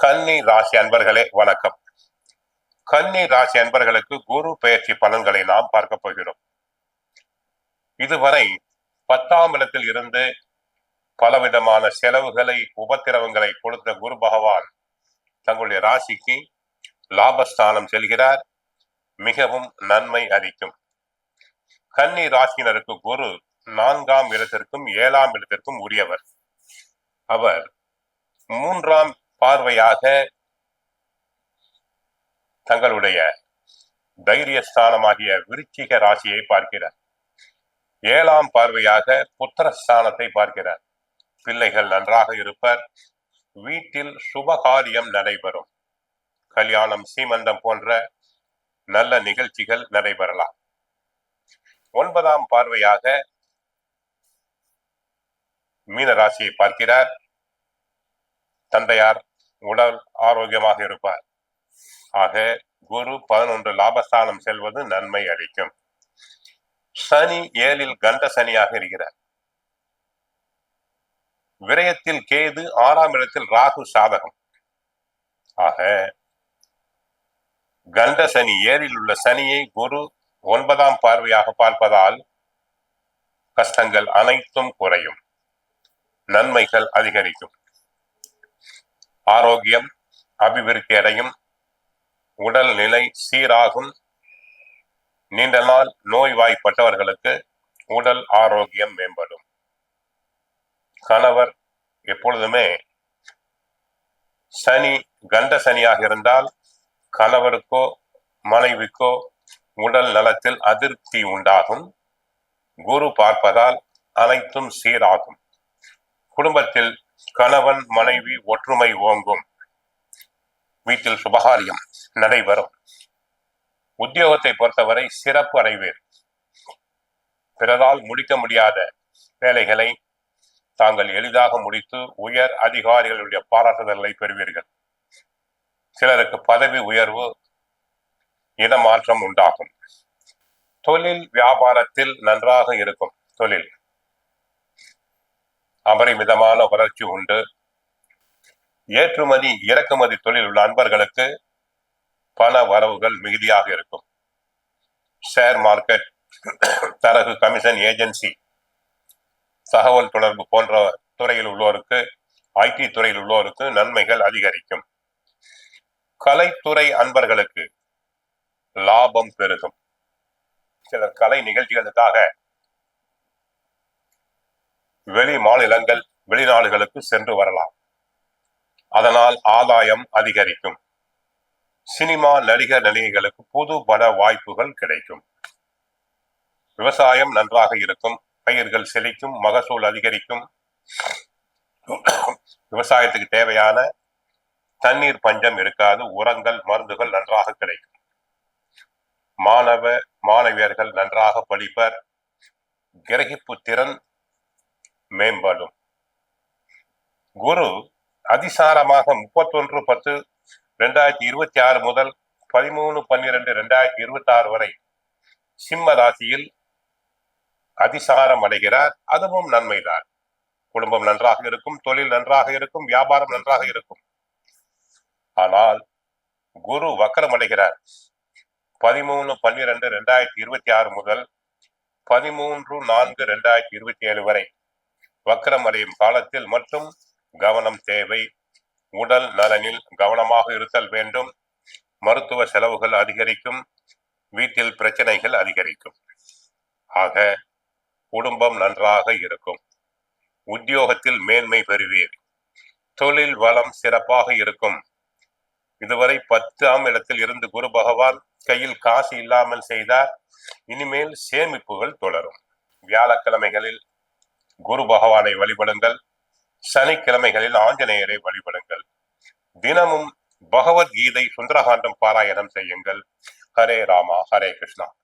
கன்னி ராசி அன்பர்களே வணக்கம். கன்னி ராசி அன்பர்களுக்கு குரு பெயர்ச்சி பலன்களை நாம் பார்க்க போகிறோம். இதுவரை 10ஆம் இடத்தில் இருந்து பலவிதமான செலவுகளை உபத்திரவங்களை கொடுத்த குரு பகவான் தங்களுடைய ராசிக்கு லாபஸ்தானம் செல்கிறார். மிகவும் நன்மை அளிக்கும். கன்னி ராசியினருக்கு குரு 4ஆம் இடத்திற்கும் 7ஆம் இடத்திற்கும் உரியவர். அவர் 3ஆம் பார்வையாக தங்களுடைய தைரியஸ்தானமாகிய விருச்சிக ராசியை பார்க்கிறார். 7ஆம் பார்வையாக புத்திரஸ்தானத்தை பார்க்கிறார். பிள்ளைகள் நன்றாக இருப்பர். வீட்டில் சுபகாரியம் நடைபெறும். கல்யாணம், சீமந்தம் போன்ற நல்ல நிகழ்ச்சிகள் நடைபெறலாம். 9ஆம் பார்வையாக மீன ராசியை பார்க்கிறார். தந்தையார் உடல் ஆரோக்கியமாக இருப்பார். ஆக குரு 11 லாபஸ்தானம் செல்வது நன்மை அளிக்கும். சனி 7இல் கண்ட சனியாக இருக்கிறார். விரயத்தில் கேது, 6ஆம் இடத்தில் ராகு சாதகம். ஆக கண்ட சனி 7இல் உள்ள சனியை குரு 9ஆம் பார்வையாக பார்ப்பதால் கஷ்டங்கள் அனைத்தும் குறையும். நன்மைகள் அதிகரிக்கும். ஆரோக்கியம் அபிவிருத்தி அடையும். உடல் நிலை சீராகும். நீண்ட நாள் நோய்வாய்ப்பட்டவர்களுக்கு உடல் ஆரோக்கியம் மேம்படும். கணவர் எப்பொழுதுமே சனி கண்ட சனியாக இருந்தால் கணவருக்கோ மனைவிக்கோ உடல் நலத்தில் அதிருப்தி உண்டாகும். குரு பார்ப்பதால் அனைத்தும் சீராகும். குடும்பத்தில் கணவன் மனைவி ஒற்றுமை ஓங்கும். வீட்டில் சுபகாரியம் நடைபெறும். உத்தியோகத்தை பொறுத்தவரை சிறப்பு அடைவீர். பிறரால் முடிக்க முடியாத வேலைகளை தாங்கள் எளிதாக முடித்து உயர் அதிகாரிகளுடைய பாராட்டுதல்களை பெறுவீர்கள். சிலருக்கு பதவி உயர்வு, இடமாற்றம் உண்டாகும். தொழில் வியாபாரத்தில் நன்றாக இருக்கும். தொழில் அபரிமிதமான வளர்ச்சி உண்டு. ஏற்றுமதி இறக்குமதி தொழில் உள்ள அன்பர்களுக்கு பண வரவுகள் மிகுதியாக இருக்கும். ஷேர் மார்க்கெட், தரகு கமிஷன் ஏஜென்சி, தகவல் தொடர்பு போன்ற துறையில் உள்ளோருக்கு, ஐடி துறையில் உள்ளோருக்கு நன்மைகள் அதிகரிக்கும். கலைத்துறை அன்பர்களுக்கு லாபம் பெருகும். சிலர் கலை நிகழ்ச்சிகளுக்காக வெளி மாநிலங்கள், வெளிநாடுகளுக்கு சென்று வரலாம். அதனால் ஆதாயம் அதிகரிக்கும். சினிமா நடிகர் நடிகைகளுக்கு புது பட வாய்ப்புகள் கிடைக்கும். விவசாயம் நன்றாக இருக்கும். பயிர்கள் செழிக்கும். மகசூல் அதிகரிக்கும். விவசாயத்துக்கு தேவையான தண்ணீர் பஞ்சம் இருக்காது. உரங்கள், மருந்துகள் நன்றாக கிடைக்கும். மாணவியர்கள் நன்றாக படிப்பர். கிரகிப்பு திறன் மேம்படும். குரு அதிசாரமாக 31/10/2026 முதல் 13/12/2026 வரை சிம்ம ராசியில் அதிசாரம் அடைகிறார். அதுவும் நன்மைதான். குடும்பம் நன்றாக இருக்கும். தொழில் நன்றாக இருக்கும். வியாபாரம் நன்றாக இருக்கும். ஆனால் குரு வக்கரம் அடைகிறார். 13/12/2026 முதல் 13/4/2027 வரை வக்கரம் அடையும் காலத்தில் மட்டும் கவனம் தேவை. உடல் நலனில் கவனமாக இருத்தல் வேண்டும். மருத்துவ செலவுகள் அதிகரிக்கும். வீட்டில் பிரச்சனைகள் அதிகரிக்கும். ஆக குடும்பம் நன்றாக இருக்கும். உத்தியோகத்தில் மேன்மை பெறுவீர். தொழில் வளம் சிறப்பாக இருக்கும். இதுவரை 10ஆம் இடத்தில் இருந்து குரு பகவான் கையில் காசு இல்லாமல் செய்தார். இனிமேல் சேமிப்புகள் தொடரும். வியாழக்கிழமைகளில் குரு பகவானை வழிபடுங்கள். சனிக்கிழமைகளில் ஆஞ்சநேயரை வழிபடுங்கள். தினமும் பகவத்கீதை, சுந்தரகாண்டம் பாராயணம் செய்யுங்கள். ஹரே ராமா, ஹரே கிருஷ்ணா.